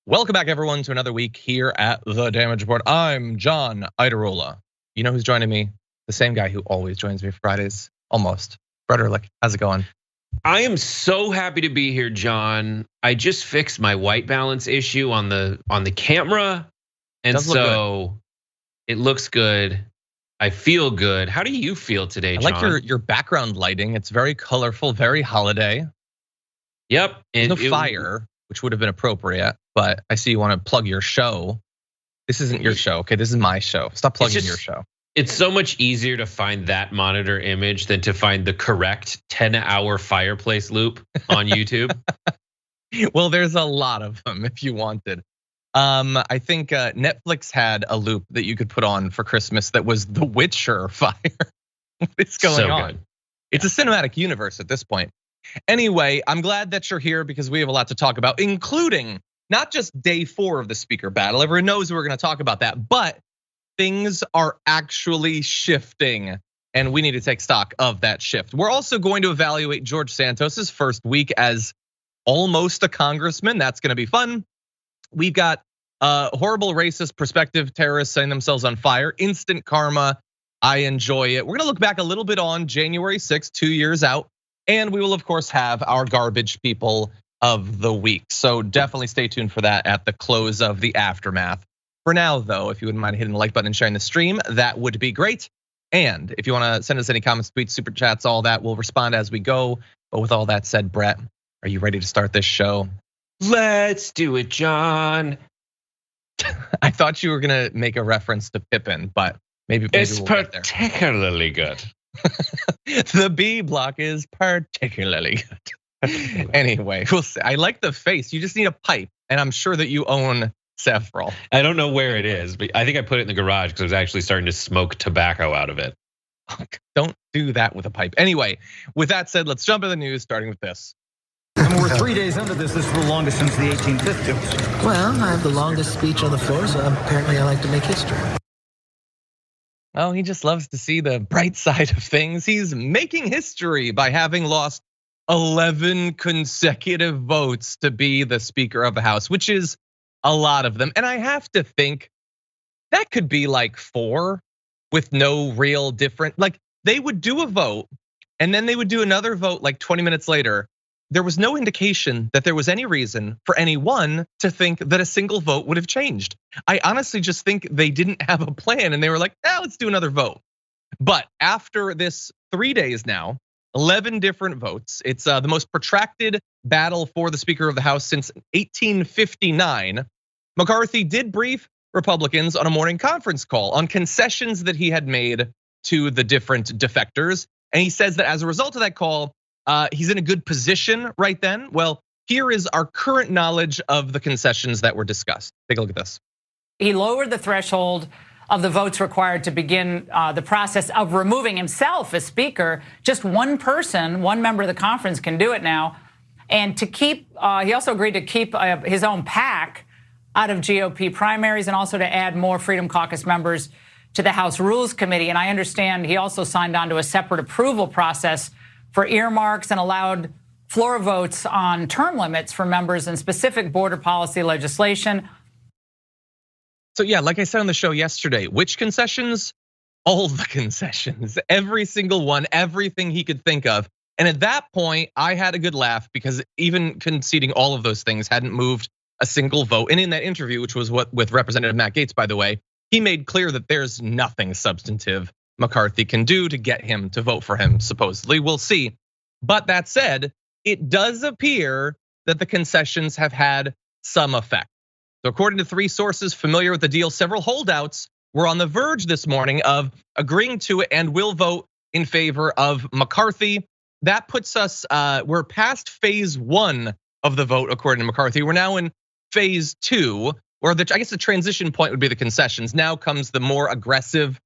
Welcome back, everyone, to another week here at The Damage Report. I'm John Idarola. You know who's joining me? The same guy who always joins me Fridays, almost. Brett Erlich, how's it going? I am so happy to be here, John. I just fixed my white balance issue on the camera, and so it looks good. I feel good. How do you feel today, John? I like your background lighting. It's very colorful, very holiday. Yep. And no fire, which would have been appropriate, but I see you want to plug your show. This isn't your show, okay? This is my show. Stop plugging your show. It's so much easier to find that monitor image than to find the correct 10-hour fireplace loop on YouTube. Well, there's a lot of them if you wanted. I think Netflix had a loop that you could put on for Christmas that was The Witcher fire. What's going on? Good. It's a cinematic universe at this point. Anyway, I'm glad that you're here because we have a lot to talk about, including not just day 4 of the speaker battle. Everyone knows we're gonna talk about that, but things are actually shifting and we need to take stock of that shift. We're also going to evaluate George Santos's first week as almost a congressman. That's gonna be fun. We've got horrible racist prospective terrorists setting themselves on fire, instant karma. I enjoy it. We're gonna look back a little bit on January 6th, 2 years out. And we will, of course, have our garbage people of the week. So definitely stay tuned for that at the close of the aftermath. For now, though, if you wouldn't mind hitting the like button and sharing the stream, that would be great. And if you want to send us any comments, tweets, super chats, all that, we'll respond as we go. But with all that said, Brett, are you ready to start this show? Let's do it, John. I thought you were gonna make a reference to Pippin, but maybe it's we'll particularly good. The B block is particularly good. Anyway, we'll see. I like the face. You just need a pipe, and I'm sure that you own several. I don't know where it is, but I think I put it in the garage because I was actually starting to smoke tobacco out of it. Don't do that with a pipe. Anyway, with that said, let's jump into the news, starting with this. And we're 3 days into this. This is the longest since the 1850s. Well, I have the longest speech on the floor, so apparently I like to make history. Oh, he just loves to see the bright side of things. He's making history by having lost 11 consecutive votes to be the Speaker of the House, which is a lot of them. And I have to think that could be like 4 with no real different, like they would do a vote and then they would do another vote like 20 minutes later. There was no indication that there was any reason for anyone to think that a single vote would have changed. I honestly just think they didn't have a plan and they were like, let's do another vote. But after this 3 days now, 11 different votes, it's the most protracted battle for the Speaker of the House since 1859. McCarthy did brief Republicans on a morning conference call on concessions that he had made to the different defectors. And he says that as a result of that call, he's in a good position right then. Well, here is our current knowledge of the concessions that were discussed. Take a look at this. He lowered the threshold of the votes required to begin the process of removing himself as speaker. Just one person, one member of the conference can do it now. And to keep, he also agreed to keep his own PAC out of GOP primaries and also to add more Freedom Caucus members to the House Rules Committee. And I understand he also signed on to a separate approval process for earmarks and allowed floor votes on term limits for members and specific border policy legislation. So yeah, like I said on the show yesterday, which concessions? All the concessions, every single one, everything he could think of. And at that point, I had a good laugh because even conceding all of those things hadn't moved a single vote. And in that interview, which was with Representative Matt Gaetz, by the way, he made clear that there's nothing substantive McCarthy can do to get him to vote for him, supposedly. We'll see. But that said, it does appear that the concessions have had some effect. So according to 3 sources familiar with the deal, several holdouts were on the verge this morning of agreeing to it and will vote in favor of McCarthy. That puts us, we're past phase 1 of the vote, according to McCarthy. We're now in phase 2, or I guess the transition point would be the concessions. Now comes the more aggressive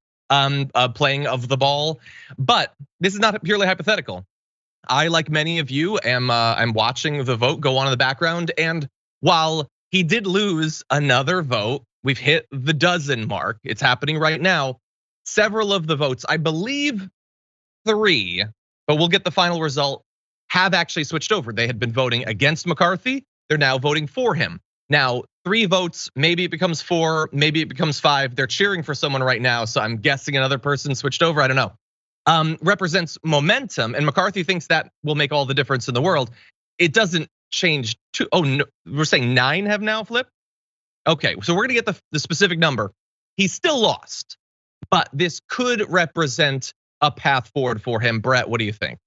playing of the ball. But this is not purely hypothetical. I, like many of you, am watching the vote go on in the background. And while he did lose another vote, we've hit the dozen mark. It's happening right now. Several of the votes, I believe 3, but we'll get the final result, have actually switched over. They had been voting against McCarthy. They're now voting for him. Now, 3 votes, maybe it becomes 4, maybe it becomes 5. They're cheering for someone right now, so I'm guessing another person switched over. I don't know. Represents momentum, and McCarthy thinks that will make all the difference in the world. It doesn't change. No, we're saying 9 have now flipped. Okay, so we're gonna get the specific number. He's still lost, but this could represent a path forward for him. Brett, what do you think?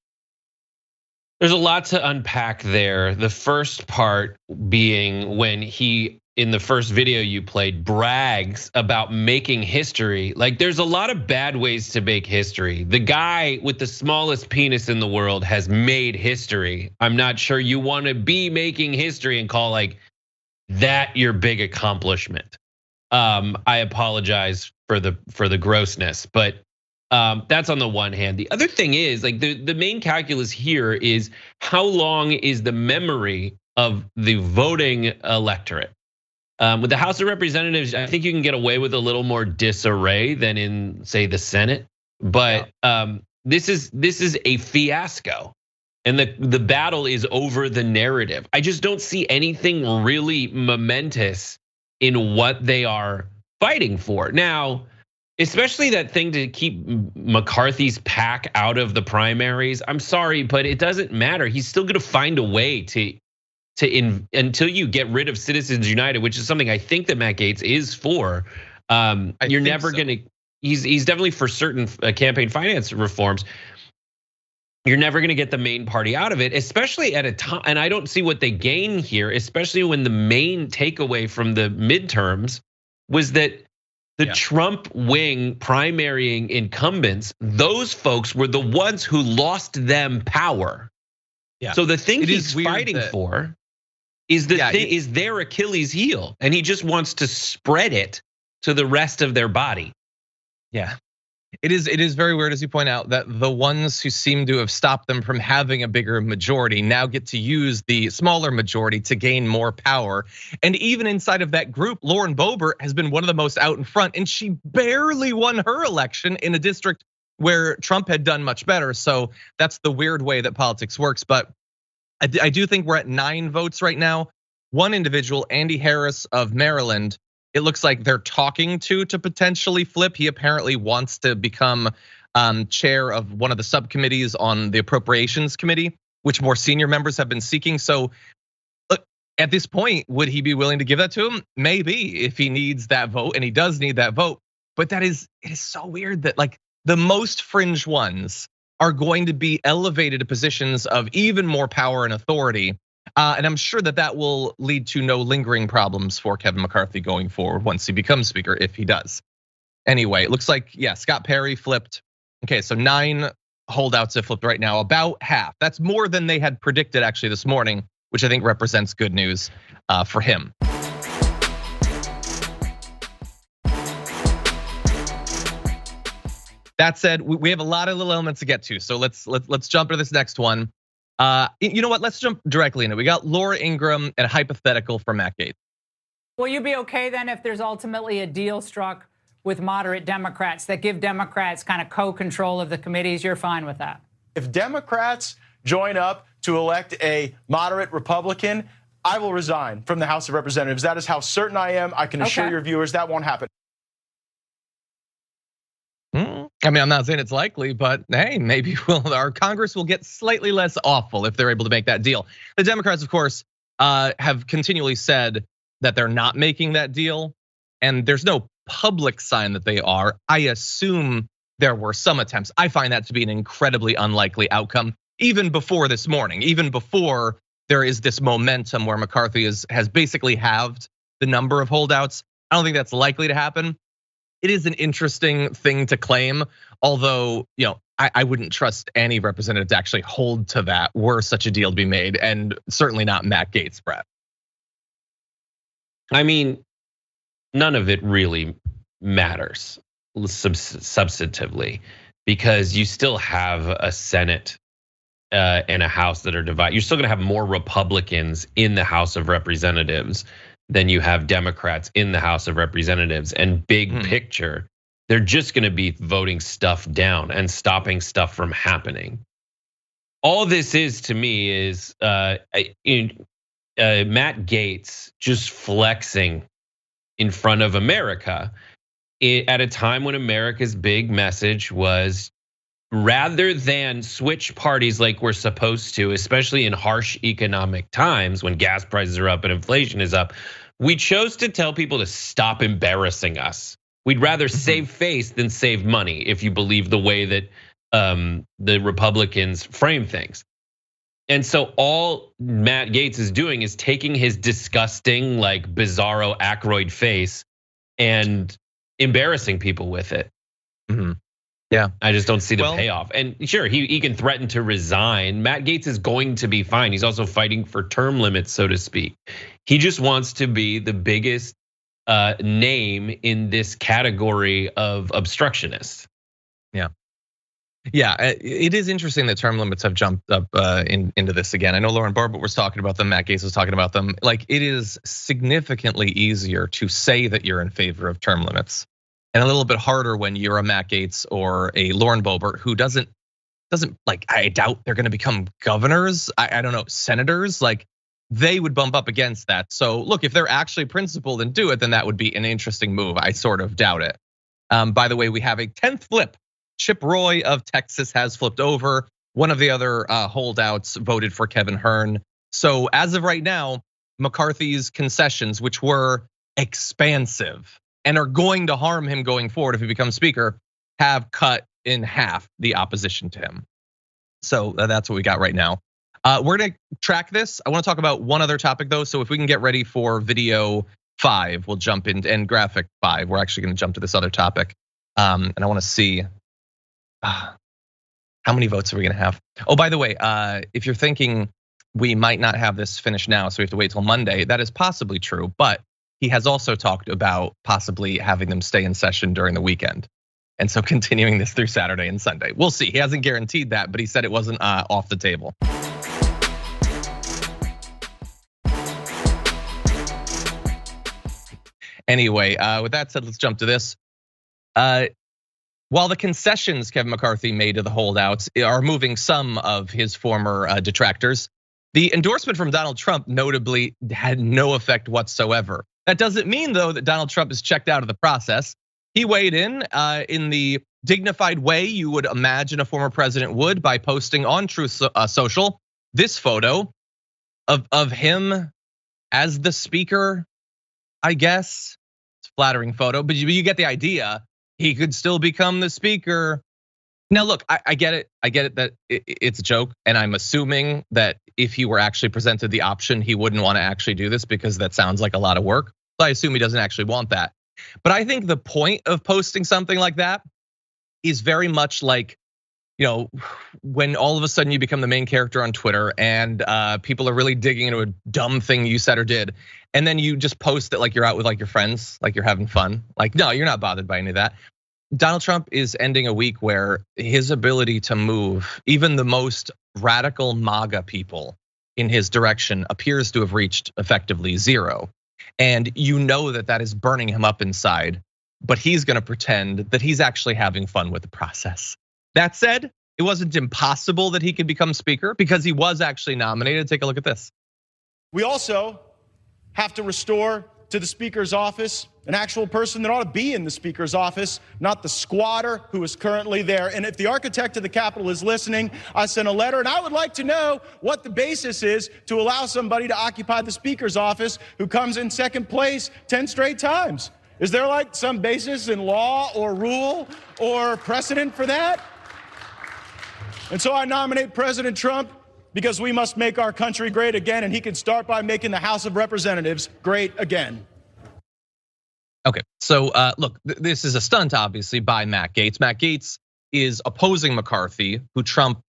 There's a lot to unpack there. The first part being when he, in the first video you played, brags about making history. Like, there's a lot of bad ways to make history. The guy with the smallest penis in the world has made history. I'm not sure you want to be making history and call like that your big accomplishment. I apologize for the grossness, but that's on the one hand. The other thing is, like, the main calculus here is how long is the memory of the voting electorate? With the House of Representatives, I think you can get away with a little more disarray than in, say, the Senate. But this is a fiasco, and the battle is over the narrative. I just don't see anything really momentous in what they are fighting for now. Especially that thing to keep McCarthy's pack out of the primaries. I'm sorry, but it doesn't matter. He's still going to find a way to until you get rid of Citizens United, which is something I think that Matt Gaetz is for. You're never going to. He's definitely for certain campaign finance reforms. You're never going to get the main party out of it, especially at a time. And I don't see what they gain here, especially when the main takeaway from the midterms was that the Trump wing primarying incumbents, those folks were the ones who lost them power. Yeah. So the thing he's fighting for is is their Achilles heel, and he just wants to spread it to the rest of their body. Yeah. It is very weird, as you point out, that the ones who seem to have stopped them from having a bigger majority now get to use the smaller majority to gain more power. And even inside of that group, Lauren Boebert has been one of the most out in front, and she barely won her election in a district where Trump had done much better. So that's the weird way that politics works. But I do think we're at 9 votes right now. One individual, Andy Harris of Maryland, it looks like they're talking to potentially flip. He apparently wants to become chair of one of the subcommittees on the Appropriations Committee, which more senior members have been seeking. So look, at this point, would he be willing to give that to him? Maybe, if he needs that vote, and he does need that vote. But it is so weird that like the most fringe ones are going to be elevated to positions of even more power and authority. And I'm sure that will lead to no lingering problems for Kevin McCarthy going forward once he becomes speaker, if he does. Anyway, it looks like, Scott Perry flipped. Okay, so 9 holdouts have flipped right now, about half. That's more than they had predicted actually this morning, which I think represents good news for him. That said, we have a lot of little elements to get to, so let's jump to this next one. You know what? Let's jump directly into it. We got Laura Ingraham and a hypothetical for Matt Gaetz. Will you be okay then if there's ultimately a deal struck with moderate Democrats that give Democrats kind of co-control of the committees? You're fine with that? If Democrats join up to elect a moderate Republican, I will resign from the House of Representatives. That is how certain I am. I can assure your viewers that won't happen. I mean, I'm not saying it's likely, but hey, maybe our Congress will get slightly less awful if they're able to make that deal. The Democrats, of course, have continually said that they're not making that deal, and there's no public sign that they are. I assume there were some attempts. I find that to be an incredibly unlikely outcome, even before this morning, even before there is this momentum where McCarthy has basically halved the number of holdouts. I don't think that's likely to happen. It is an interesting thing to claim, although I wouldn't trust any representative to actually hold to that were such a deal to be made, and certainly not Matt Gaetz, Brett. I mean, none of it really matters substantively, because you still have a Senate and a House that are divided. You're still going to have more Republicans in the House of Representatives than you have Democrats in the House of Representatives. And big picture, they're just going to be voting stuff down and stopping stuff from happening. All this is to me is Matt Gaetz just flexing in front of America at a time when America's big message was, rather than switch parties like we're supposed to, especially in harsh economic times when gas prices are up and inflation is up, we chose to tell people to stop embarrassing us. We'd rather save face than save money, if you believe the way that the Republicans frame things. And so all Matt Gaetz is doing is taking his disgusting, like bizarro Aykroyd face and embarrassing people with it. Yeah, I just don't see the payoff. And sure, he can threaten to resign. Matt Gaetz is going to be fine. He's also fighting for term limits, so to speak. He just wants to be the biggest name in this category of obstructionist. Yeah, it is interesting that term limits have jumped up into this again. I know Lauren Barber was talking about them, Matt Gaetz was talking about them. Like, it is significantly easier to say that you're in favor of term limits, and a little bit harder when you're a Matt Gaetz or a Lauren Boebert who doesn't like, I doubt they're gonna become governors. I don't know, senators, like they would bump up against that. So look, if they're actually principled and do it, then that would be an interesting move. I sort of doubt it. By the way, we have a 10th flip. Chip Roy of Texas has flipped over. One of the other holdouts voted for Kevin Hern. So as of right now, McCarthy's concessions, which were expansive and are going to harm him going forward if he becomes speaker, have cut in half the opposition to him. So that's what we got right now. We're gonna track this. I wanna talk about one other topic though. So if we can get ready for video 5, we'll jump in, and graphic 5. We're actually gonna jump to this other topic. And I wanna see how many votes are we gonna have? Oh, by the way, if you're thinking we might not have this finished now, so we have to wait till Monday, that is possibly true, but he has also talked about possibly having them stay in session during the weekend. And so continuing this through Saturday and Sunday. We'll see, he hasn't guaranteed that, but he said it wasn't off the table. Anyway, with that said, let's jump to this. While the concessions Kevin McCarthy made to the holdouts are moving some of his former detractors, the endorsement from Donald Trump notably had no effect whatsoever. That doesn't mean though that Donald Trump is checked out of the process. He weighed in the dignified way you would imagine a former president would by posting on Truth Social this photo of him as the speaker, I guess. It's a flattering photo, but you get the idea. He could still become the speaker. Now, look, I get it. I get it that it's a joke, and I'm assuming that if he were actually presented the option, he wouldn't want to actually do this because that sounds like a lot of work. So I assume he doesn't actually want that. But I think the point of posting something like that is very much like, when all of a sudden you become the main character on Twitter and people are really digging into a dumb thing you said or did, and then you just post it like you're out with like your friends, like you're having fun. Like, no, you're not bothered by any of that. Donald Trump is ending a week where his ability to move even the most radical MAGA people in his direction appears to have reached effectively zero. And you know that is burning him up inside, but he's gonna pretend that he's actually having fun with the process. That said, it wasn't impossible that he could become speaker because he was actually nominated. Take a look at this. We also have to restore to the speaker's office an actual person that ought to be in the speaker's office, not the squatter who is currently there. And if the architect of the Capitol is listening, I sent a letter and I would like to know what the basis is to allow somebody to occupy the speaker's office who comes in second place 10 straight times. Is there like some basis in law or rule or precedent for that? And so I nominate President Trump because we must make our country great again, and he can start by making the House of Representatives great again. Okay, so look, this is a stunt obviously by Matt Gaetz. Matt Gaetz is opposing McCarthy, who Trump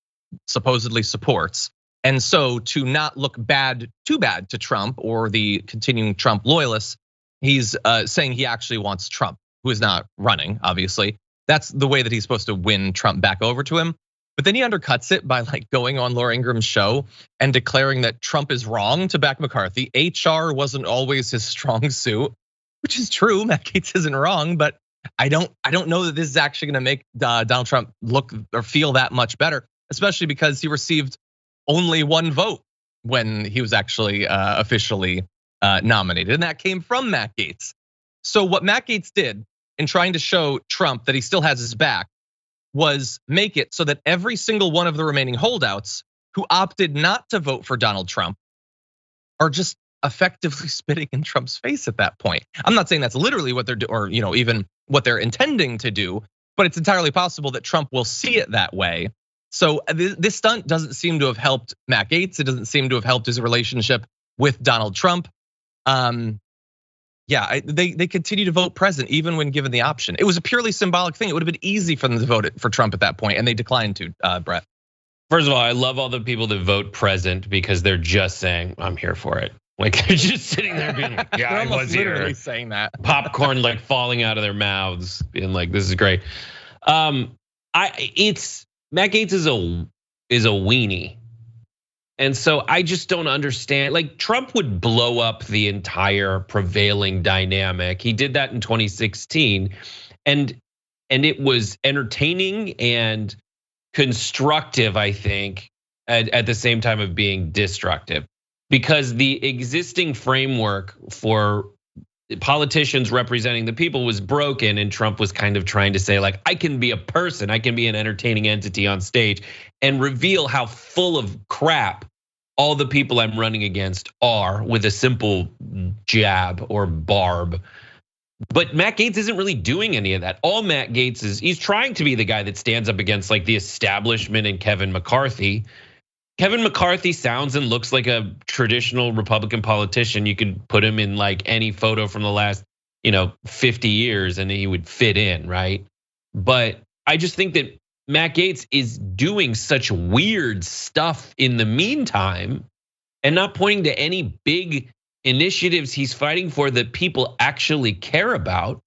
supposedly supports. And so to not look too bad to Trump or the continuing Trump loyalists, he's saying he actually wants Trump, who is not running, obviously. That's the way that he's supposed to win Trump back over to him. But then he undercuts it by like going on Laura Ingraham's show and declaring that Trump is wrong to back McCarthy. HR wasn't always his strong suit, which is true. Matt Gaetz isn't wrong, but I don't know that this is actually gonna make Donald Trump look or feel that much better, especially because he received only one vote when he was actually officially nominated, and that came from Matt Gaetz. So what Matt Gaetz did in trying to show Trump that he still has his back was make it so that every single one of the remaining holdouts who opted not to vote for Donald Trump are just effectively spitting in Trump's face at that point. I'm not saying that's literally what they're doing, or even what they're intending to do, but it's entirely possible that Trump will see it that way. So this stunt doesn't seem to have helped Matt Gaetz. It doesn't seem to have helped his relationship with Donald Trump. Yeah, they continue to vote present even when given the option. It was a purely symbolic thing. It would have been easy for them to vote for Trump at that point, and they declined to, Brett. First of all, I love all the people that vote present because they're just saying, I'm here for it. Like they're just sitting there being like, yeah, I was here. Saying that. Popcorn like falling out of their mouths, being like, this is great. Matt Gaetz is a weenie. And so I just don't understand. Like Trump would blow up the entire prevailing dynamic. He did that in 2016, and it was entertaining and constructive, I think, at the same time of being destructive, because the existing framework for politicians representing the people was broken, and Trump was kind of trying to say like, I can be a person, I can be an entertaining entity on stage and reveal how full of crap all the people I'm running against are with a simple jab or barb. But Matt Gaetz isn't really doing any of that. All Matt Gaetz is, he's trying to be the guy that stands up against like the establishment and Kevin McCarthy. Kevin McCarthy sounds and looks like a traditional Republican politician. You could put him in like any photo from the last, 50 years and he would fit in, right? But I just think that Matt Gaetz is doing such weird stuff in the meantime and not pointing to any big initiatives he's fighting for that people actually care about.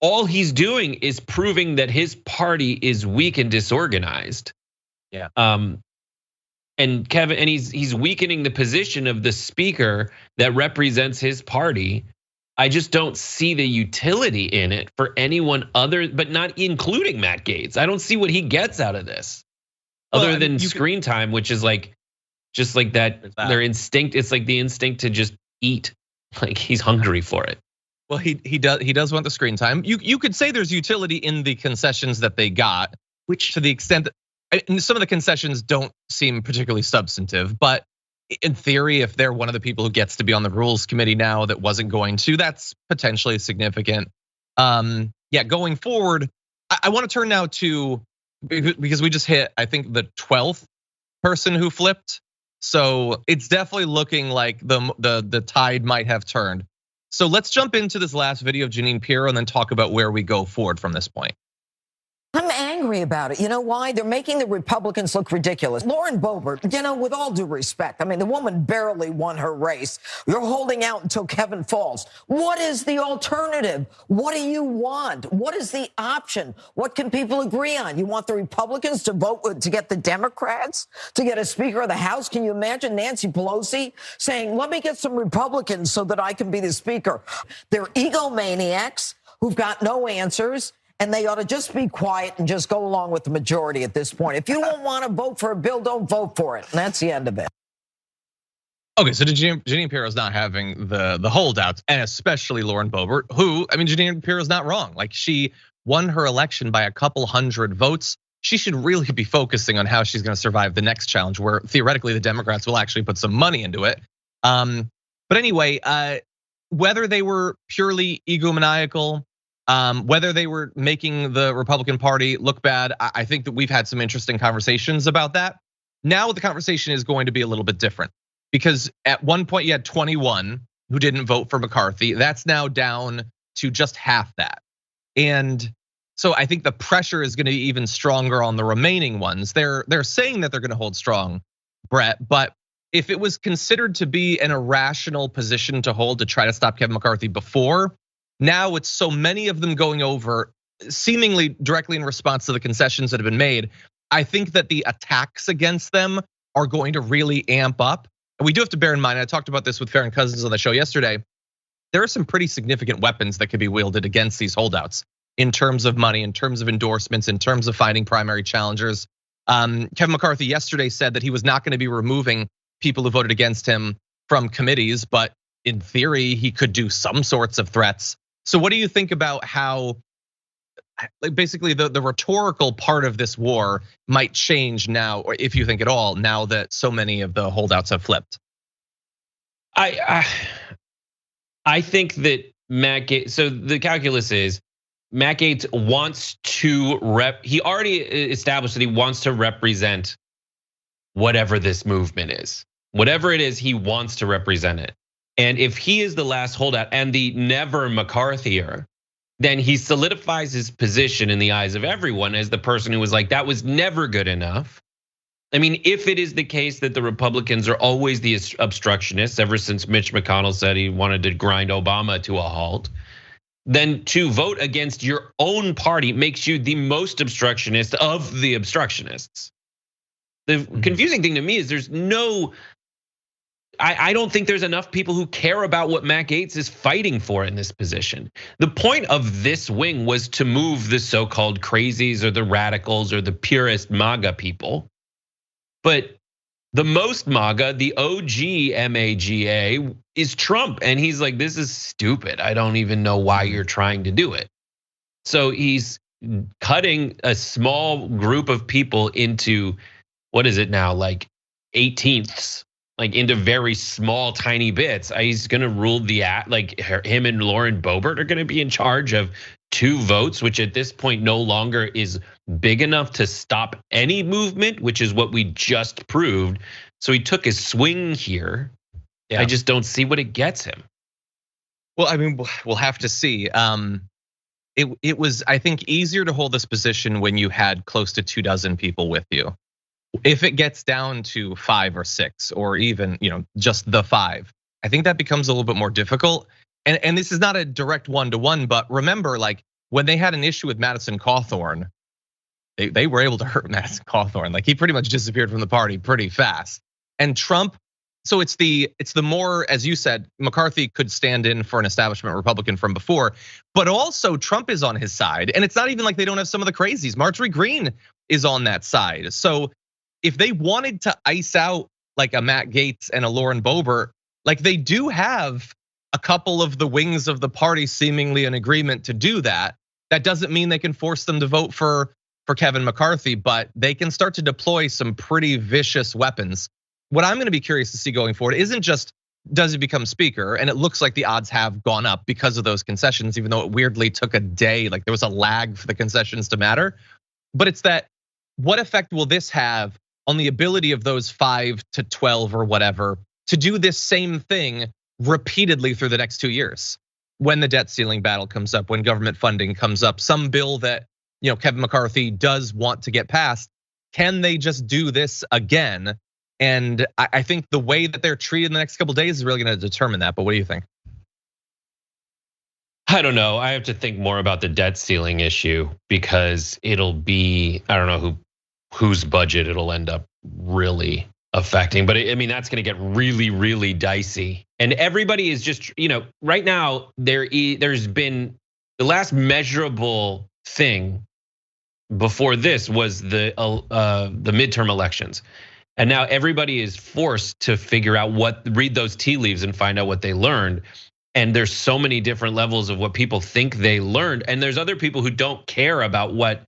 All he's doing is proving that his party is weak and disorganized. Yeah. And Kevin, and he's weakening the position of the speaker that represents his party. I just don't see the utility in it for anyone other, but not including Matt Gaetz. I don't see what he gets out of this, other than screen time, which is like, just like that. Their instinct. It's like the instinct to just eat. Like he's hungry for it. Well, he does want the screen time. You could say there's utility in the concessions that they got, which to the extent that some of the concessions don't seem particularly substantive, but in theory, if they're one of the people who gets to be on the rules committee now that wasn't going to, that's potentially significant. Yeah, going forward, I want to turn now to, because we just hit, I think, the 12th person who flipped. So it's definitely looking like the tide might have turned. So let's jump into this last video of Jeanine Pirro and then talk about where we go forward from this point. I'm angry about it. You know why? They're making the Republicans look ridiculous. Lauren Boebert, with all due respect, I mean, the woman barely won her race. You're holding out until Kevin falls. What is the alternative? What do you want? What is the option? What can people agree on? You want the Republicans to vote to get the Democrats to get a Speaker of the House? Can you imagine Nancy Pelosi saying, let me get some Republicans so that I can be the Speaker? They're egomaniacs who've got no answers. And they ought to just be quiet and just go along with the majority at this point. If you don't want to vote for a bill, don't vote for it. And that's the end of it. Okay, so Jeanine Pirro's not having the holdouts, and especially Lauren Boebert, who, I mean, Jeanine Pirro's not wrong. Like she won her election by a couple hundred votes. She should really be focusing on how she's going to survive the next challenge, where theoretically the Democrats will actually put some money into it. But anyway, whether they were purely egomaniacal, whether they were making the Republican Party look bad, I think that we've had some interesting conversations about that. Now the conversation is going to be a little bit different, because at one point you had 21 who didn't vote for McCarthy. That's now down to just half that. And so I think the pressure is going to be even stronger on the remaining ones. They're saying that they're going to hold strong, Brett, but if it was considered to be an irrational position to hold to try to stop Kevin McCarthy before, now with so many of them going over, seemingly directly in response to the concessions that have been made, I think that the attacks against them are going to really amp up. And we do have to bear in mind, I talked about this with Farron Cousins on the show yesterday, there are some pretty significant weapons that could be wielded against these holdouts in terms of money, in terms of endorsements, in terms of finding primary challengers. Kevin McCarthy yesterday said that he was not going to be removing people who voted against him from committees, but in theory, he could do some sorts of threats. So what do you think about how, like, basically the rhetorical part of this war might change now, or if you think at all, now that so many of the holdouts have flipped? I think that Matt Gaetz, so the calculus is Matt Gaetz wants to he already established that he wants to represent whatever this movement is. Whatever it is, he wants to represent it. And if he is the last holdout and the never McCarthyer, then he solidifies his position in the eyes of everyone as the person who was like, that was never good enough. I mean, if it is the case that the Republicans are always the obstructionists, ever since Mitch McConnell said he wanted to grind Obama to a halt, then to vote against your own party makes you the most obstructionist of the obstructionists. The confusing thing to me is there's no, I don't think there's enough people who care about what Matt Gaetz is fighting for in this position. The point of this wing was to move the so-called crazies or the radicals or the purist MAGA people. But the most MAGA, the OG MAGA, is Trump. And he's like, this is stupid. I don't even know why you're trying to do it. So he's cutting a small group of people into, what is it now, like 18ths, like into very small, tiny bits. He's gonna rule like him and Lauren Boebert are gonna be in charge of 2 votes, which at this point no longer is big enough to stop any movement, which is what we just proved. So he took his swing here. Yeah. I just don't see what it gets him. Well, I mean, we'll have to see. It was, I think, easier to hold this position when you had close to 24 people with you. If it gets down to 5 or 6, or even just the 5, I think that becomes a little bit more difficult. And this is not a direct one-to-one, but remember, like when they had an issue with Madison Cawthorn, they were able to hurt Madison Cawthorn. Like he pretty much disappeared from the party pretty fast. And Trump, so it's the more, as you said, McCarthy could stand in for an establishment Republican from before, but also Trump is on his side. And it's not even like they don't have some of the crazies. Marjorie Greene is on that side. So if they wanted to ice out like a Matt Gaetz and a Lauren Boebert, like they do have a couple of the wings of the party seemingly in agreement to do that. That doesn't mean they can force them to vote for Kevin McCarthy, but they can start to deploy some pretty vicious weapons. What I'm gonna be curious to see going forward isn't just, does he become speaker? And it looks like the odds have gone up because of those concessions, even though it weirdly took a day, like there was a lag for the concessions to matter. But it's that, what effect will this have on the ability of those 5 to 12 or whatever to do this same thing repeatedly through the next 2 years? When the debt ceiling battle comes up, when government funding comes up, some bill that Kevin McCarthy does want to get passed, can they just do this again? And I think the way that they're treated in the next couple of days is really gonna determine that, but what do you think? I don't know, I have to think more about the debt ceiling issue because it'll be, I don't know whose budget it'll end up really affecting, but I mean, that's gonna get really, really dicey. And everybody is just, right now, there's been the last measurable thing before this was the midterm elections. And now everybody is forced to figure out read those tea leaves and find out what they learned. And there's so many different levels of what people think they learned. And there's other people who don't care about what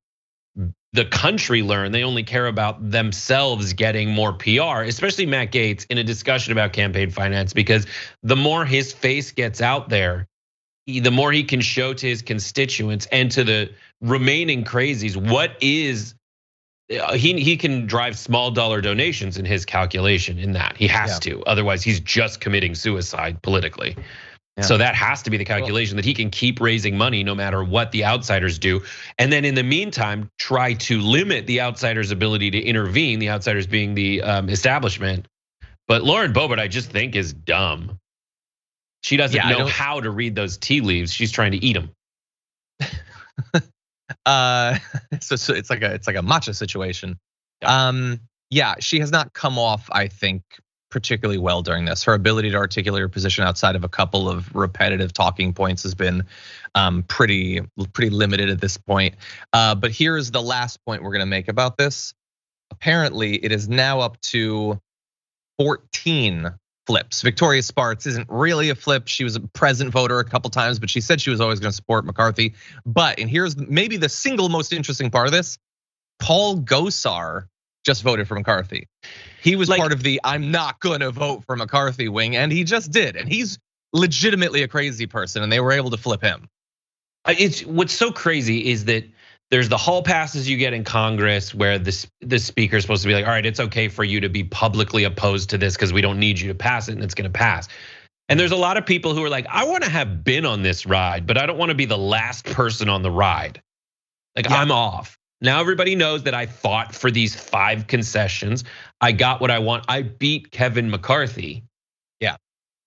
the country learned. They only care about themselves getting more PR, especially Matt Gaetz in a discussion about campaign finance, because the more his face gets out there, the more he can show to his constituents and to the remaining crazies what is, he can drive small dollar donations in his calculation in that. He has to, otherwise he's just committing suicide politically. So that has to be the calculation, that he can keep raising money no matter what the outsiders do. And then in the meantime, try to limit the outsiders' ability to intervene, the outsiders being the establishment. But Lauren Boebert, I just think, is dumb. She doesn't know how to read those tea leaves. She's trying to eat them. So it's like a matcha situation. Yeah, she has not come off, I think, particularly well during this. Her ability to articulate her position outside of a couple of repetitive talking points has been pretty limited at this point. But here's the last point we're gonna make about this. Apparently, it is now up to 14 flips. Victoria Spartz isn't really a flip. She was a present voter a couple times, but she said she was always going to support McCarthy. But, and here's maybe the single most interesting part of this, Paul Gosar just voted for McCarthy. He was part of the I'm not gonna vote for McCarthy wing, and he just did. And he's legitimately a crazy person, and they were able to flip him. It's what's so crazy is that there's the hall passes you get in Congress where the speaker is supposed to be like, all right, it's okay for you to be publicly opposed to this because we don't need you to pass it and it's gonna pass. And there's a lot of people who are like, I wanna have been on this ride, but I don't wanna be the last person on the ride. Like I'm off. Now everybody knows that I fought for these 5 concessions. I got what I want. I beat Kevin McCarthy. Yeah.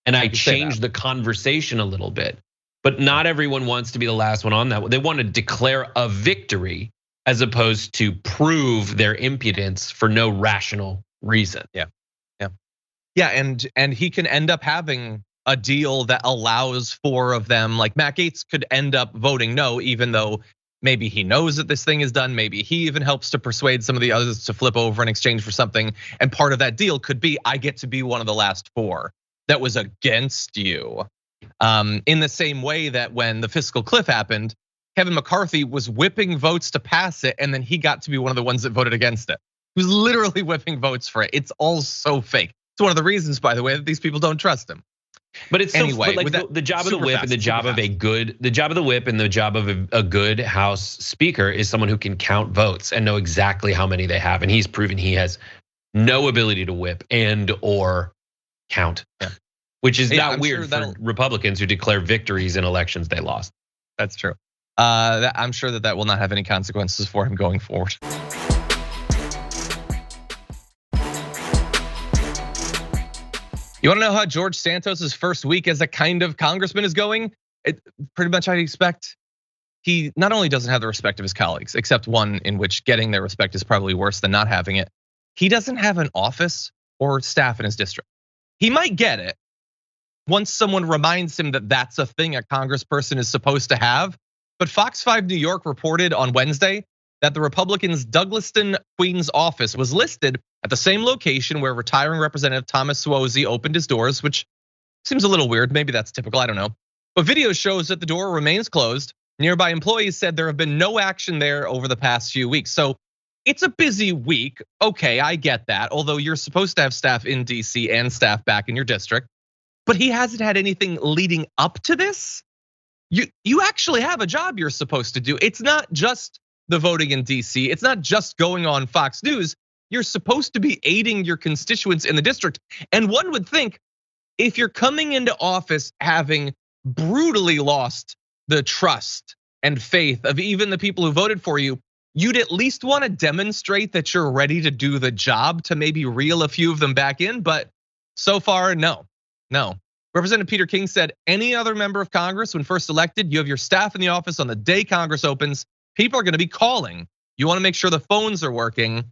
And I changed the conversation a little bit. But not everyone wants to be the last one on that. They want to declare a victory as opposed to prove their impotence for no rational reason. Yeah, and he can end up having a deal that allows 4 of them. Like Matt Gaetz could end up voting no, even though maybe he knows that this thing is done. Maybe he even helps to persuade some of the others to flip over in exchange for something. And part of that deal could be, I get to be one of the last 4 that was against you. In the same way that when the fiscal cliff happened, Kevin McCarthy was whipping votes to pass it, and then he got to be one of the ones that voted against it. He was literally whipping votes for it. It's all so fake. It's one of the reasons, by the way, that these people don't trust him. But it's anyway, so, like the job of the whip and the job of a good House Speaker is someone who can count votes and know exactly how many they have. And he's proven he has no ability to whip and or count, which is not weird for Republicans who declare victories in elections they lost. That's true. I'm sure that will not have any consequences for him going forward. You want to know how George Santos's first week as a kind of congressman is going? Pretty much I'd expect. He not only doesn't have the respect of his colleagues, except one in which getting their respect is probably worse than not having it. He doesn't have an office or staff in his district. He might get it once someone reminds him that that's a thing a congressperson is supposed to have. But Fox 5 New York reported on Wednesday that the Republicans' Douglaston, Queens office was listed at the same location where retiring Representative Thomas Suozzi opened his doors, which seems a little weird. Maybe that's typical, I don't know. But video shows that the door remains closed. Nearby employees said there have been no action there over the past few weeks. So it's a busy week. Okay, I get that. Although you're supposed to have staff in DC and staff back in your district. But he hasn't had anything leading up to this. You actually have a job you're supposed to do. It's not just the voting in DC. It's not just going on Fox News. You're supposed to be aiding your constituents in the district. And one would think if you're coming into office having brutally lost the trust and faith of even the people who voted for you, you'd at least want to demonstrate that you're ready to do the job to maybe reel a few of them back in. But so far, no. Representative Peter King said any other member of Congress, when first elected, you have your staff in the office on the day Congress opens. People are going to be calling. You want to make sure the phones are working.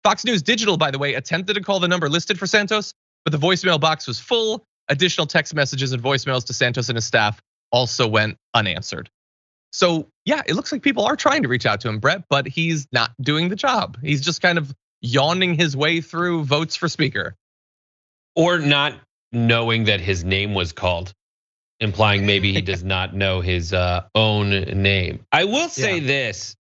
Fox News Digital, by the way, attempted to call the number listed for Santos, but the voicemail box was full. Additional text messages and voicemails to Santos and his staff also went unanswered. So yeah, it looks like people are trying to reach out to him, Brett, but he's not doing the job. He's just kind of yawning his way through votes for speaker. Or not knowing that his name was called, implying maybe he does not know his own name. I will say this,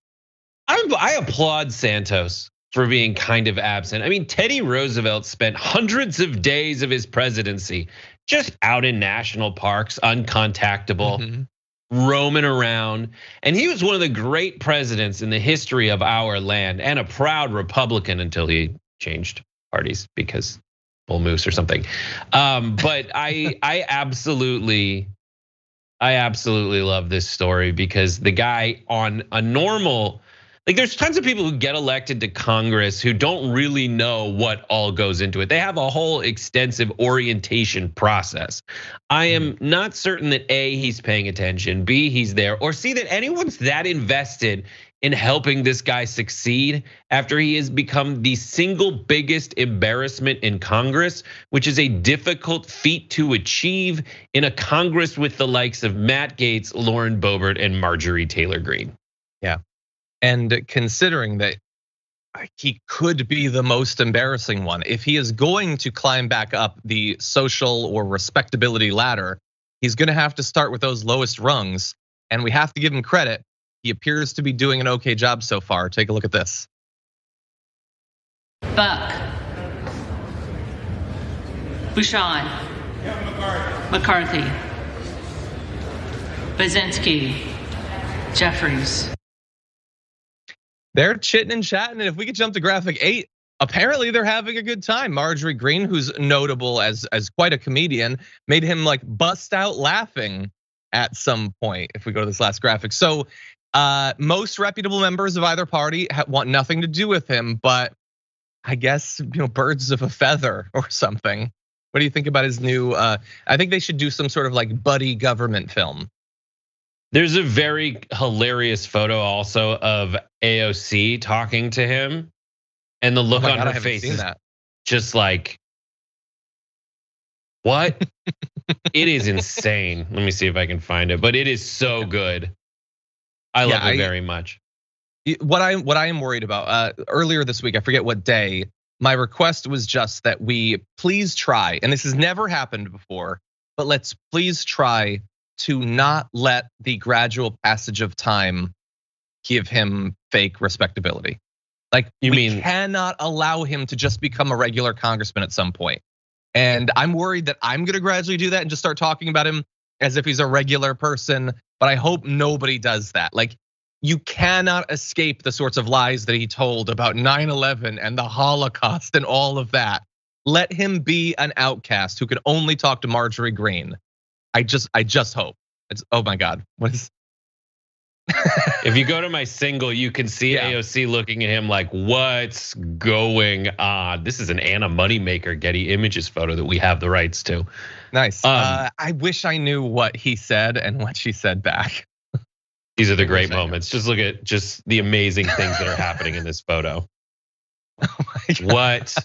I applaud Santos for being kind of absent. I mean, Teddy Roosevelt spent hundreds of days of his presidency just out in national parks, uncontactable, roaming around. And he was one of the great presidents in the history of our land and a proud Republican until he changed parties because Bull Moose or something. But I absolutely love this story because the guy on a normal, like there's tons of people who get elected to Congress who don't really know what all goes into it. They have a whole extensive orientation process. I am not certain that A, he's paying attention, B, he's there, or C, that anyone's that invested in helping this guy succeed after he has become the single biggest embarrassment in Congress, which is a difficult feat to achieve in a Congress with the likes of Matt Gaetz, Lauren Boebert, and Marjorie Taylor Greene. Yeah. And considering that he could be the most embarrassing one. If he is going to climb back up the social or respectability ladder, he's gonna have to start with those lowest rungs. And we have to give him credit. He appears to be doing an okay job so far. Take a look at this. Buck. Bouchon. McCarthy. Baczynski. Jeffries. They're chitting and chatting, and if we could jump to graphic 8, apparently they're having a good time. Marjorie Greene, who's notable as quite a comedian, made him like bust out laughing at some point. If we go to this last graphic, so most reputable members of either party want nothing to do with him, but I guess birds of a feather or something. What do you think about his new? I think they should do some sort of like buddy government film. There's a very hilarious photo also of AOC talking to him, and the look on her face is just like, what? It is insane. Let me see if I can find it, but it is so good. I love it very much. What I am worried about, earlier this week, I forget what day, my request was just that we please try, and this has never happened before, but let's please try to not let the gradual passage of time give him fake respectability. Like, we cannot allow him to just become a regular congressman at some point. And I'm worried that I'm gonna gradually do that and just start talking about him as if he's a regular person, but I hope nobody does that. Like, you cannot escape the sorts of lies that he told about 9/11 and the Holocaust and all of that. Let him be an outcast who can only talk to Marjorie Greene. I just hope. It's, oh my God, what is? If you go to my single, you can see AOC looking at him like, what's going on? This is an Anna Moneymaker Getty Images photo that we have the rights to. Nice. I wish I knew what he said and what she said back. These are the great moments. Just look at just the amazing things that are happening in this photo. Oh my God. What?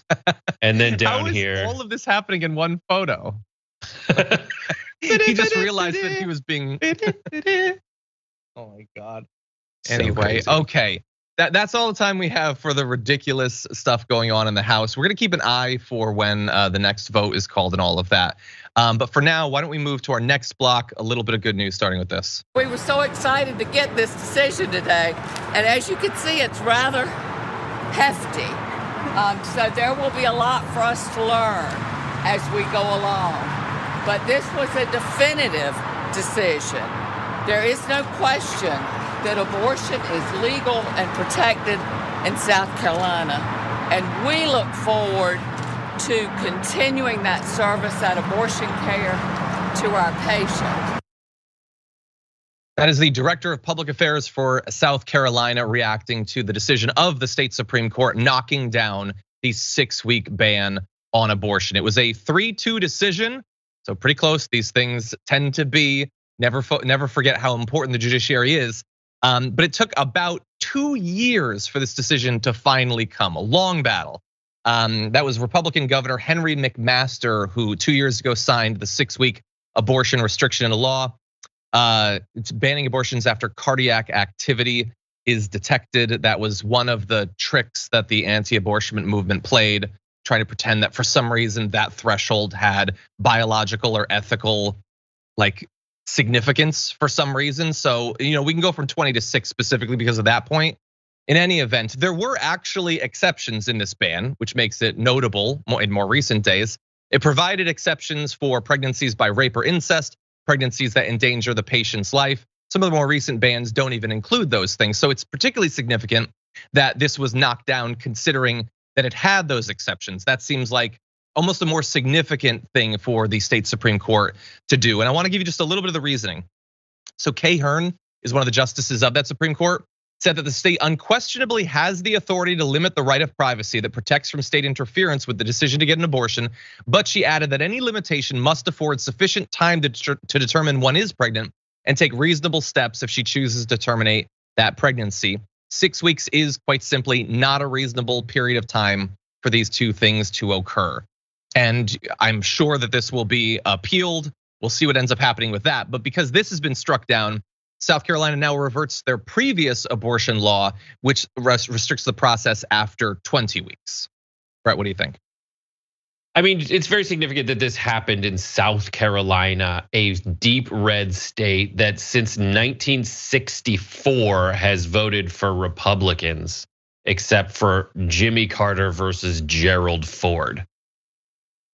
And then down How is here, all of this happening in one photo. He just realized that he was being. Oh my God. Anyway, okay. That's all the time we have for the ridiculous stuff going on in the House. We're gonna keep an eye for when the next vote is called and all of that. But for now, why don't we move to our next block? A little bit of good news starting with this. We were so excited to get this decision today. And as you can see, it's rather hefty. So there will be a lot for us to learn as we go along. But this was a definitive decision. There is no question that abortion is legal and protected in South Carolina. And we look forward to continuing that service, that abortion care to our patients. That is the Director of Public Affairs for South Carolina reacting to the decision of the state Supreme Court knocking down the 6-week ban on abortion. It was a 3-2 decision, so pretty close. These things tend to be. Never forget how important the judiciary is. But it took about 2 years for this decision to finally come, a long battle. That was Republican Governor Henry McMaster, who 2 years ago signed the 6-week abortion restriction into law. It's banning abortions after cardiac activity is detected. That was one of the tricks that the anti-abortion movement played, trying to pretend that for some reason that threshold had biological or ethical significance for some reason. So, we can go from 20 to 6 specifically because of that point. In any event, there were actually exceptions in this ban, which makes it notable in more recent days. It provided exceptions for pregnancies by rape or incest, pregnancies that endanger the patient's life. Some of the more recent bans don't even include those things. So it's particularly significant that this was knocked down considering that it had those exceptions. That seems like almost a more significant thing for the state Supreme Court to do. And I wanna give you just a little bit of the reasoning. So Kay Hearn is one of the justices of that Supreme Court, said that the state unquestionably has the authority to limit the right of privacy that protects from state interference with the decision to get an abortion. But she added that any limitation must afford sufficient time to determine one is pregnant and take reasonable steps if she chooses to terminate that pregnancy. 6 weeks is quite simply not a reasonable period of time for these two things to occur. And I'm sure that this will be appealed. We'll see what ends up happening with that. But because this has been struck down, South Carolina now reverts their previous abortion law, which restricts the process after 20 weeks. Brett, what do you think? I mean, it's very significant that this happened in South Carolina, a deep red state that since 1964 has voted for Republicans, except for Jimmy Carter versus Gerald Ford.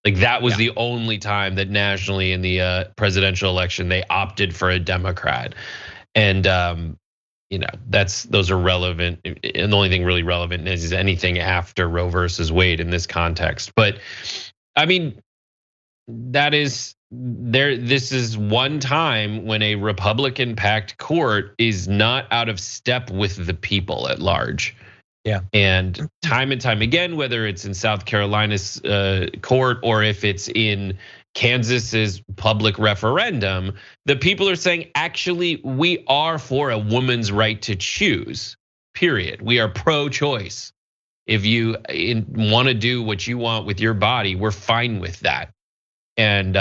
Like that was the only time that nationally in the presidential election they opted for a Democrat. And those are relevant. And the only thing really relevant is anything after Roe versus Wade in this context. But I mean, this is one time when a Republican-packed court is not out of step with the people at large. Yeah. And time again, whether it's in South Carolina's court or if it's in Kansas's public referendum, the people are saying, actually, we are for a woman's right to choose, period. We are pro-choice. If you want to do what you want with your body, we're fine with that. And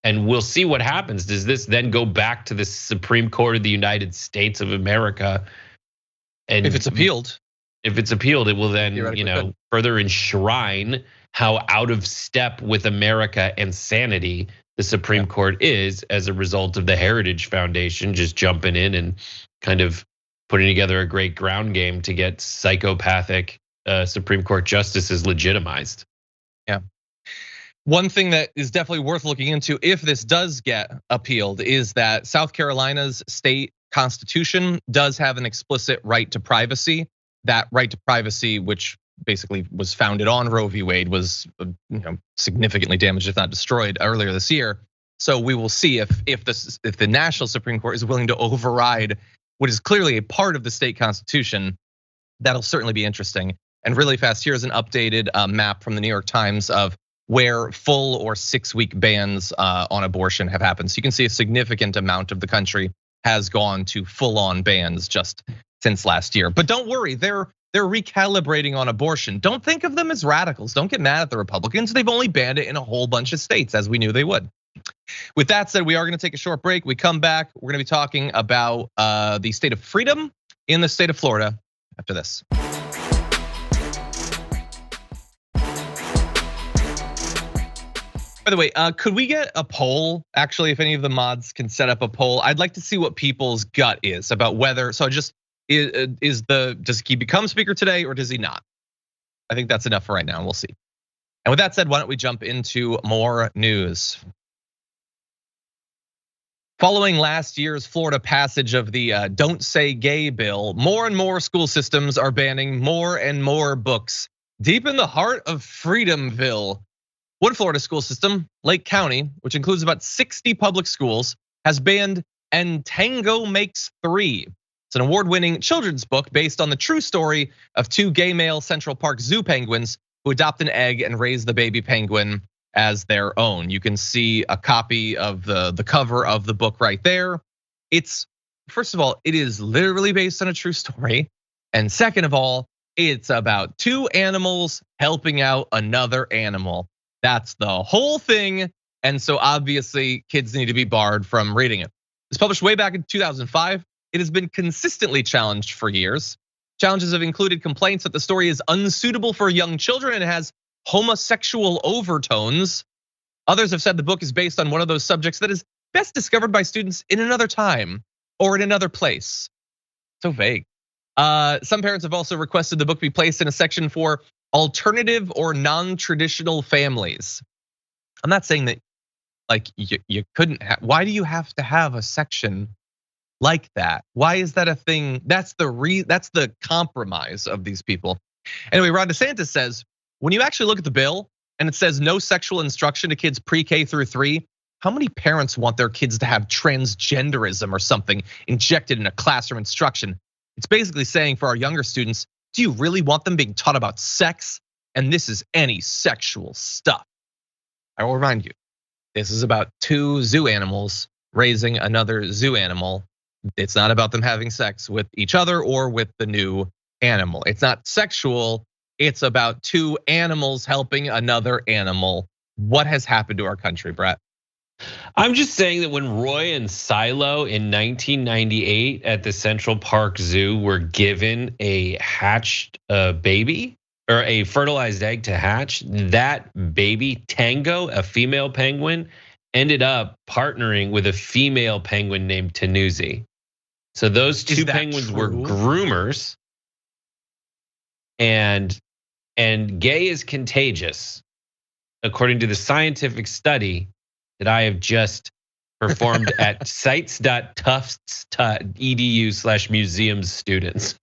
we'll see what happens. Does this then go back to the Supreme Court of the United States of America? And if it's appealed. If it's appealed, it will then, further enshrine how out of step with America and sanity the Supreme Court is as a result of the Heritage Foundation just jumping in and kind of putting together a great ground game to get psychopathic Supreme Court justices legitimized. Yeah. One thing that is definitely worth looking into if this does get appealed is that South Carolina's state constitution does have an explicit right to privacy. That right to privacy, which basically was founded on Roe v. Wade, was significantly damaged, if not destroyed, earlier this year. So we will see if the national Supreme Court is willing to override what is clearly a part of the state constitution. That'll certainly be interesting. And really fast, here's an updated map from the New York Times of where full or 6-week bans on abortion have happened. So you can see a significant amount of the country has gone to full-on bans just since last year. But don't worry, they're recalibrating on abortion. Don't think of them as radicals. Don't get mad at the Republicans. They've only banned it in a whole bunch of states, as we knew they would. With that said, we are gonna take a short break. We come back, we're gonna be talking about the state of freedom in the state of Florida after this. By the way, could we get a poll? Actually, if any of the mods can set up a poll, I'd like to see what people's gut is about whether, does he become speaker today or does he not? I think that's enough for right now, we'll see. And with that said, why don't we jump into more news? Following last year's Florida passage of the Don't Say Gay bill, more and more school systems are banning more and more books. Deep in the heart of Freedomville, one Florida school system, Lake County, which includes about 60 public schools, has banned And Tango Makes Three. It's an award-winning children's book based on the true story of two gay male Central Park Zoo penguins who adopt an egg and raise the baby penguin as their own. You can see a copy of the cover of the book right there. It's, first of all, it is literally based on a true story. And second of all, it's about two animals helping out another animal. That's the whole thing. And so obviously kids need to be barred from reading it. It was published way back in 2005. It has been consistently challenged for years. Challenges have included complaints that the story is unsuitable for young children and has homosexual overtones. Others have said the book is based on one of those subjects that is best discovered by students in another time or in another place. So vague. Some parents have also requested the book be placed in a section for alternative or non-traditional families. I'm not saying that like you couldn't have, why do you have to have a section like that? Why is that a thing? That's the compromise of these people. Anyway, Ron DeSantis says, when you actually look at the bill and it says no sexual instruction to kids pre-K through 3, how many parents want their kids to have transgenderism or something injected in a classroom instruction? It's basically saying for our younger students, do you really want them being taught about sex? And this is any sexual stuff. I will remind you, this is about two zoo animals raising another zoo animal. It's not about them having sex with each other or with the new animal. It's not sexual, it's about two animals helping another animal. What has happened to our country, Brett? I'm just saying that when Roy and Silo in 1998 at the Central Park Zoo were given a hatched baby or a fertilized egg to hatch, that baby, Tango, a female penguin, ended up partnering with a female penguin named Tanuzi. So those two penguins were groomers, and gay is contagious, according to the scientific study that I have just performed at sites.tufts.edu/museums students.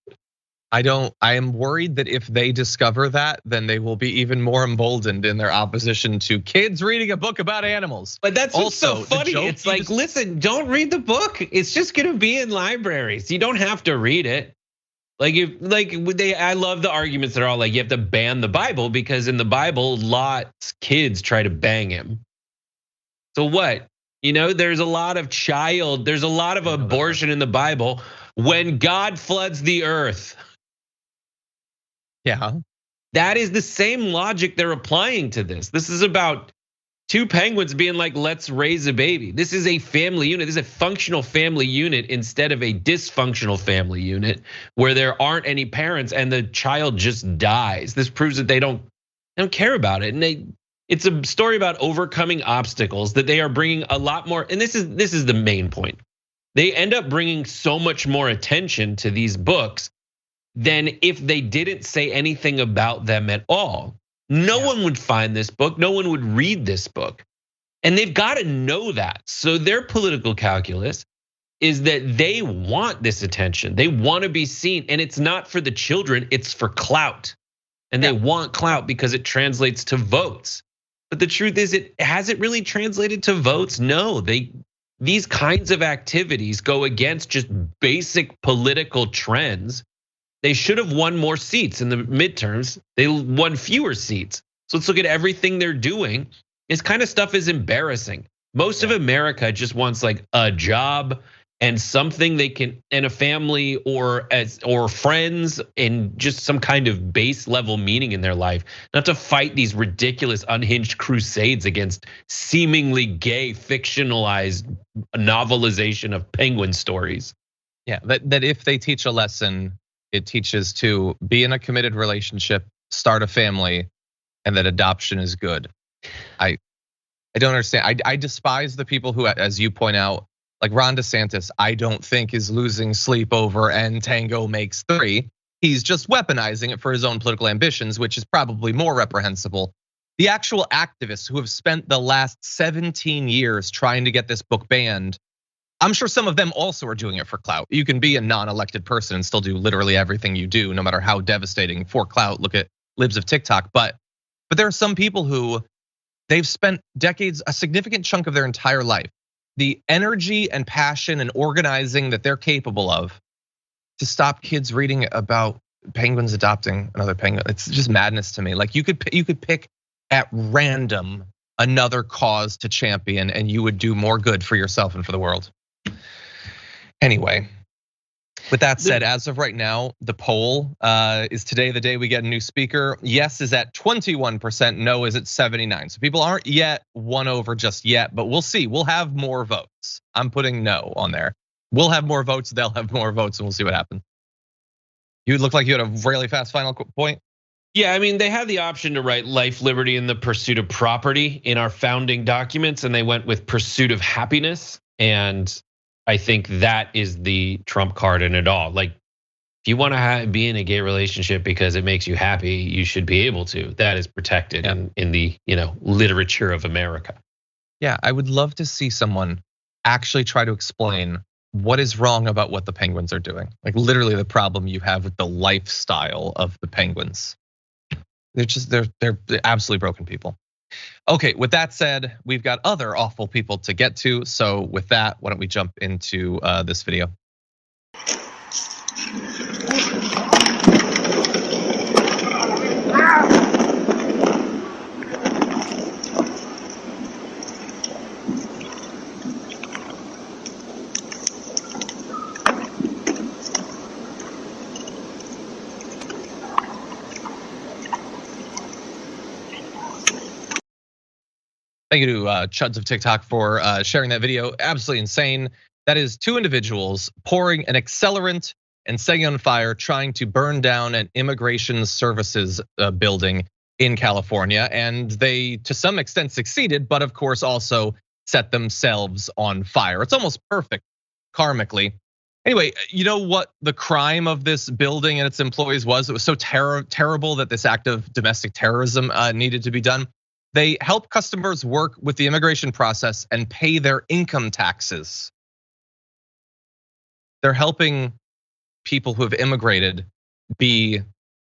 I am worried that if they discover that, then they will be even more emboldened in their opposition to kids reading a book about animals. But that's also so funny. It's like, listen, don't read the book. It's just gonna be in libraries. You don't have to read it. I love the arguments that are all like, you have to ban the Bible because in the Bible, Lot's kids try to bang him. So what? There's a lot of abortion in the Bible when God floods the earth. Yeah. That is the same logic they're applying to this. This is about two penguins being like, let's raise a baby. This is a family unit. This is a functional family unit instead of a dysfunctional family unit where there aren't any parents and the child just dies. This proves that they don't care about it. And it's a story about overcoming obstacles that they are bringing a lot more. And this is the main point. They end up bringing so much more attention to these books than if they didn't say anything about them at all. No one would find this book. No one would read this book. And they've got to know that. So their political calculus is that they want this attention. They want to be seen. And it's not for the children, it's for clout. And they want clout because it translates to votes. But the truth is, has it really translated to votes? No, these kinds of activities go against just basic political trends. They should have won more seats in the midterms. They won fewer seats. So let's look at everything they're doing. This kind of stuff is embarrassing. Most of America just wants like a job and something they can, and a family or friends, and just some kind of base level meaning in their life. Not to fight these ridiculous unhinged crusades against seemingly gay fictionalized novelization of penguin stories. Yeah, that if they teach a lesson, it teaches to be in a committed relationship, start a family, and that adoption is good. I don't understand. I despise the people who, as you point out, like Ron DeSantis, I don't think is losing sleep over and Tango makes 3. He's just weaponizing it for his own political ambitions, which is probably more reprehensible. The actual activists who have spent the last 17 years trying to get this book banned, I'm sure some of them also are doing it for clout. You can be a non-elected person and still do literally everything you do, no matter how devastating for clout. Look at libs of TikTok. But there are some people who they've spent decades, a significant chunk of their entire life, the energy and passion and organizing that they're capable of to stop kids reading about penguins adopting another penguin. It's just madness to me. Like you could pick at random another cause to champion and you would do more good for yourself and for the world. Anyway, with that said, as of right now, the poll is today the day we get a new speaker. Yes is at 21%, no is at 79%. So people aren't yet won over just yet, but we'll see. We'll have more votes. I'm putting no on there. We'll have more votes, they'll have more votes, and we'll see what happens. You look like you had a really fast final point. Yeah, I mean, they had the option to write life, liberty, and the pursuit of property in our founding documents, and they went with pursuit of happiness. And I think that is the trump card in it all. Like, if you want to be in a gay relationship because it makes you happy, you should be able to. That is protected in the literature of America. Yeah, I would love to see someone actually try to explain what is wrong about what the penguins are doing. Like literally the problem you have with the lifestyle of the penguins. They're absolutely broken people. Okay, with that said, we've got other awful people to get to. So with that, why don't we jump into this video? Thank you to Chuds of TikTok for sharing that video. Absolutely insane. That is 2 individuals pouring an accelerant and setting on fire, trying to burn down an immigration services building in California. And they, to some extent, succeeded, but of course also set themselves on fire. It's almost perfect karmically. Anyway, you know what the crime of this building and its employees was? It was so terrible that this act of domestic terrorism needed to be done. They help customers work with the immigration process and pay their income taxes. They're helping people who have immigrated be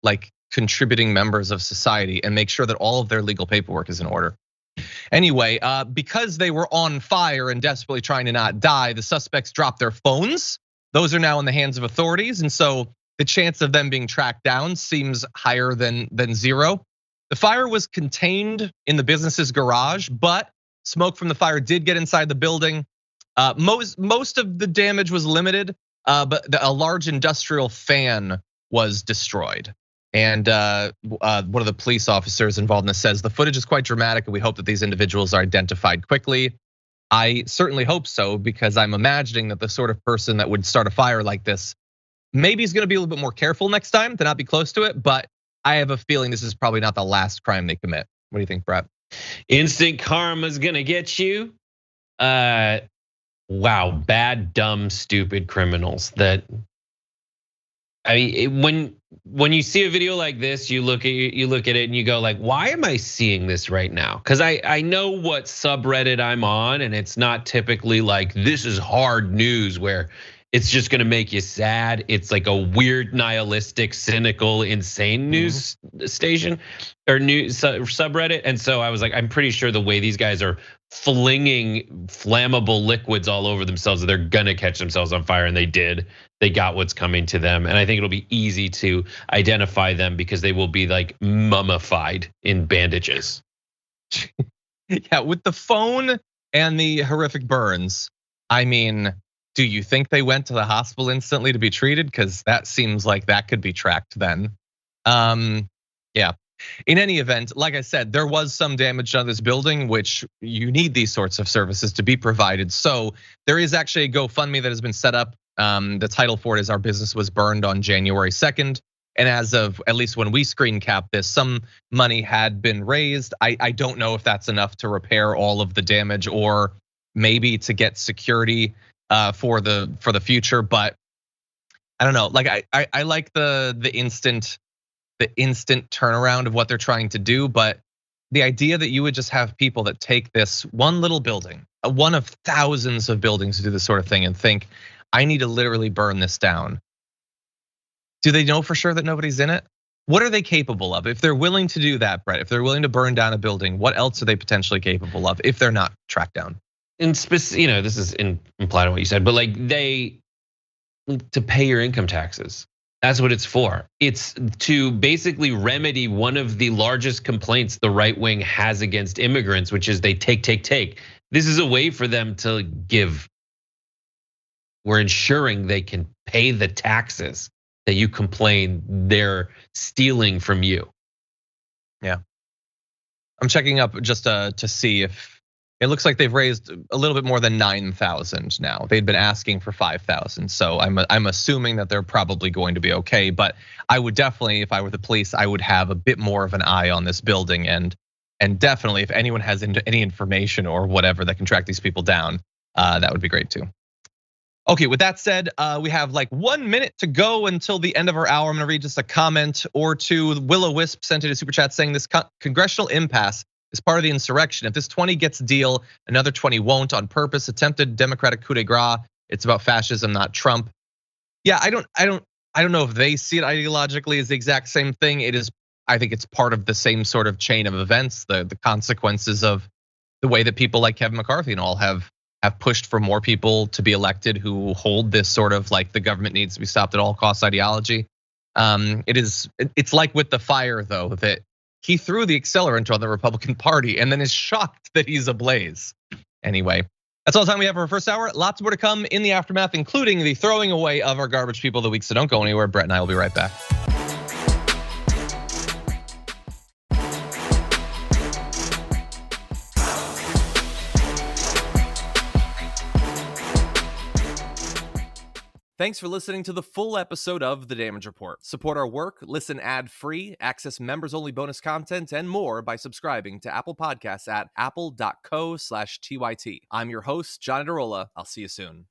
like contributing members of society and make sure that all of their legal paperwork is in order. Anyway, because they were on fire and desperately trying to not die, the suspects dropped their phones. Those are now in the hands of authorities, and so the chance of them being tracked down seems higher than 0. The fire was contained in the business's garage, but smoke from the fire did get inside the building. Most of the damage was limited, but a large industrial fan was destroyed. And one of the police officers involved in this says the footage is quite dramatic, and we hope that these individuals are identified quickly. I certainly hope so, because I'm imagining that the sort of person that would start a fire like this maybe is going to be a little bit more careful next time to not be close to it. But I have a feeling this is probably not the last crime they commit. What do you think, Brett? Instant karma's gonna get you. Wow, bad, dumb, stupid criminals. That, I mean, when you see a video like this, you look at it and you go like, why am I seeing this right now? Because I know what subreddit I'm on, and it's not typically like this is hard news where it's just gonna make you sad. It's like a weird, nihilistic, cynical, insane news station or news subreddit. And so I was like, I'm pretty sure the way these guys are flinging flammable liquids all over themselves, they're gonna catch themselves on fire, and they did. They got what's coming to them, and I think it'll be easy to identify them because they will be like mummified in bandages. Yeah, with the phone and the horrific burns, I mean, do you think they went to the hospital instantly to be treated? Because that seems like that could be tracked then. Yeah. In any event, like I said, there was some damage on this building, which you need these sorts of services to be provided. So there is actually a GoFundMe that has been set up. The title for it is "Our Business Was Burned on January 2nd." And as of at least when we screen cap this, some money had been raised. I don't know if that's enough to repair all of the damage or maybe to get security for the future, but I don't know. Like I like the instant turnaround of what they're trying to do, but the idea that you would just have people that take this one little building, one of thousands of buildings to do this sort of thing, and think, I need to literally burn this down. Do they know for sure that nobody's in it? What are they capable of? If they're willing to do that, Brett, if they're willing to burn down a building, what else are they potentially capable of if they're not tracked down? And this is implied on what you said, but like to pay your income taxes. That's what it's for. It's to basically remedy one of the largest complaints the right wing has against immigrants, which is they take. This is a way for them to give. We're ensuring they can pay the taxes that you complain they're stealing from you. Yeah. I'm checking up just to see if it looks like they've raised a little bit more than 9,000 now. They'd been asking for 5,000, so I'm assuming that they're probably going to be okay. But I would definitely, if I were the police, I would have a bit more of an eye on this building, and definitely if anyone has any information or whatever that can track these people down, that would be great too. Okay, with that said, we have like 1 minute to go until the end of our hour. I'm gonna read just a comment or two. Willow Wisp sent in a super chat saying this congressional impasse is part of the insurrection. If this 20 gets a deal, another 20 won't on purpose. Attempted Democratic coup de grace. It's about fascism, not Trump. Yeah, I don't know if they see it ideologically as the exact same thing. It is, I think it's part of the same sort of chain of events, the consequences of the way that people like Kevin McCarthy and all have pushed for more people to be elected who hold this sort of like the government needs to be stopped at all costs ideology. It's like with the fire though, that he threw the accelerant on the Republican Party and then is shocked that he's ablaze. Anyway, that's all the time we have for our first hour. Lots more to come in the aftermath, including the throwing away of our garbage people of the week. So don't go anywhere. Brett and I will be right back. Thanks for listening to the full episode of The Damage Report. Support our work, listen ad-free, access members-only bonus content, and more by subscribing to Apple Podcasts at apple.co/TYT. I'm your host, John Adarola. I'll see you soon.